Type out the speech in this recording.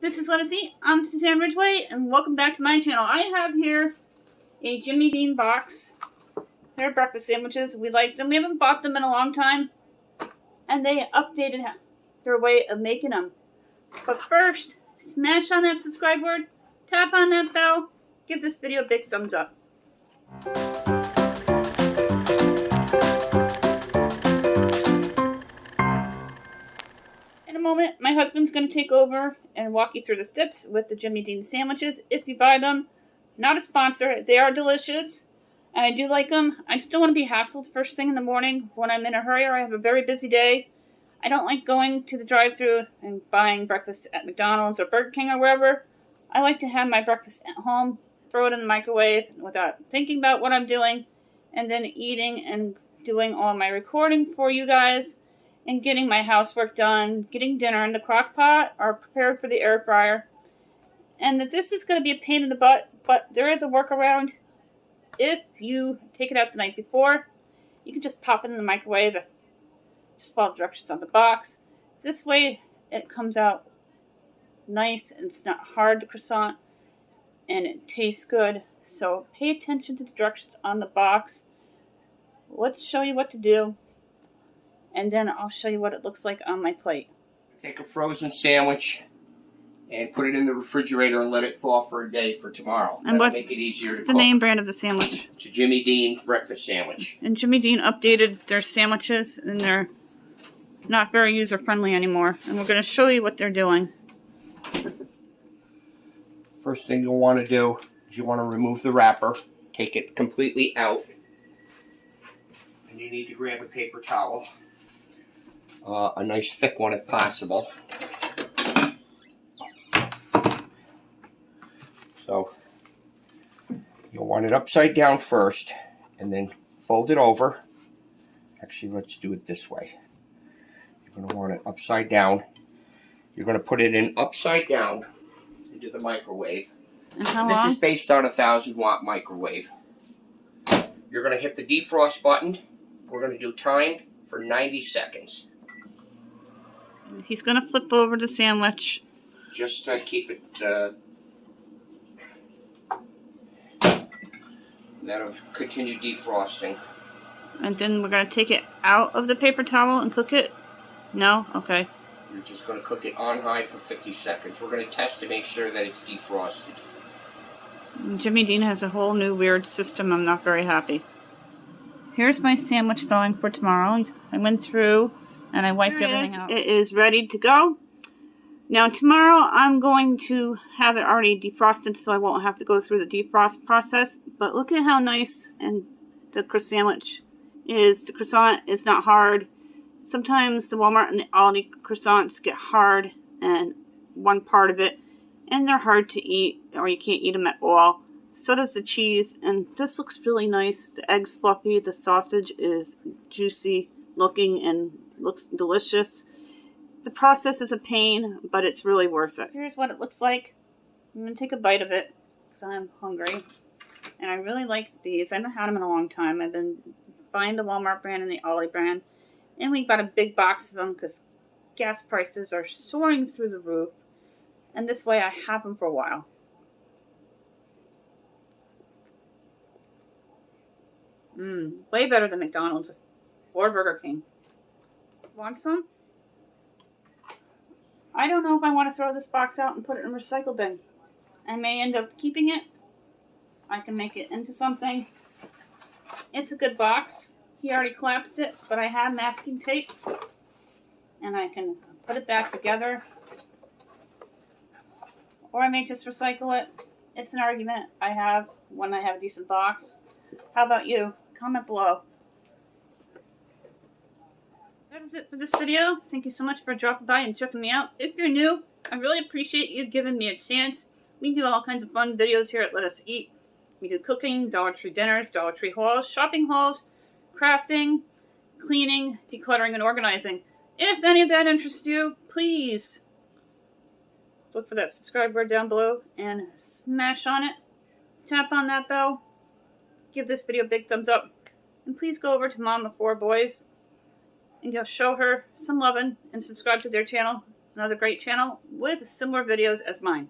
This is Let Us Eat. I'm Suzanne Ridgway, and welcome back to my channel. I have here a Jimmy Dean box. They're breakfast sandwiches. We like them. We haven't bought them in a long time, and they updated their way of making them. But first, smash on that subscribe word, tap on that bell, give this video a big thumbs up. In a moment, my husband's going to take over and walk you through the steps with the Jimmy Dean sandwiches. If you buy them, not a sponsor, they are delicious, and I do like them. I just don't want to be hassled first thing in the morning when I'm in a hurry or I have a very busy day. I don't like going to the drive-thru and buying breakfast at McDonald's or Burger King or wherever. I like to have my breakfast at home, throw it in the microwave without thinking about what I'm doing, and then eating and doing all my recording for you guys, and getting my housework done, getting dinner in the crock pot or prepared for the air fryer. And that this is going to be a pain in the butt, but there is a workaround. If you take it out the night before, you can just pop it in the microwave. Just follow directions on the box. This way it comes out nice and it's not hard to croissant and it tastes good. So pay attention to the directions on the box. Let's show you what to do. And then I'll show you what it looks like on my plate. Take a frozen sandwich and put it in the refrigerator and let it thaw for a day for tomorrow. And that'll make it easier to cook. What's the name brand of the sandwich? It's a Jimmy Dean breakfast sandwich. And Jimmy Dean updated their sandwiches and they're not very user-friendly anymore. And we're going to show you what they're doing. First thing you'll want to do is you want to remove the wrapper. Take it completely out. And you need to grab a paper towel. A nice thick one if possible. So you'll want it upside down first and then fold it over. Actually, let's do it this way. You're going to want it upside down. You're going to put it in upside down into the microwave. And how long? This is based on a 1,000-watt microwave. You're going to hit the defrost button. We're going to do timed for 90 seconds. He's going to flip over the sandwich. Just to keep it, that'll continue defrosting. And then we're going to take it out of the paper towel and cook it? No? Okay. You're just going to cook it on high for 50 seconds. We're going to test to make sure that it's defrosted. Jimmy Dean has a whole new weird system. I'm not very happy. Here's my sandwich thawing for tomorrow. I went through and I wiped everything out. It is ready to go. Now tomorrow I'm going to have it already defrosted so I won't have to go through the defrost process. But look at how nice and the sandwich is. The croissant is not hard. Sometimes the Walmart and the Aldi croissants get hard and one part of it, and they're hard to eat or you can't eat them at all. So does the cheese, and this looks really nice. The egg's fluffy, the sausage is juicy looking and looks delicious. The process is a pain, but it's really worth it. Here's what it looks like. I'm going to take a bite of it because I'm hungry. And I really like these. I haven't had them in a long time. I've been buying the Walmart brand and the Aldi brand. And we got a big box of them because gas prices are soaring through the roof. And this way I have them for a while. Way better than McDonald's or Burger King. Want some? I don't know if I want to throw this box out and put it in a recycle bin. I may end up keeping it. I can make it into something. It's a good box. He already collapsed it, but I have masking tape. And I can put it back together. Or I may just recycle it. It's an argument I have when I have a decent box. How about you? Comment below. That is it for this video. Thank you so much for dropping by and checking me out. If you're new, I really appreciate you giving me a chance. We do all kinds of fun videos here at Let Us Eat. We do cooking, Dollar Tree dinners, Dollar Tree hauls, shopping hauls, crafting, cleaning, decluttering, and organizing. If any of that interests you, please look for that subscribe word down below and smash on it. Tap on that bell. Give this video a big thumbs up. And please go over to Mom of 4 Boys and go show her some loving and subscribe to their channel. another great channel with similar videos as mine.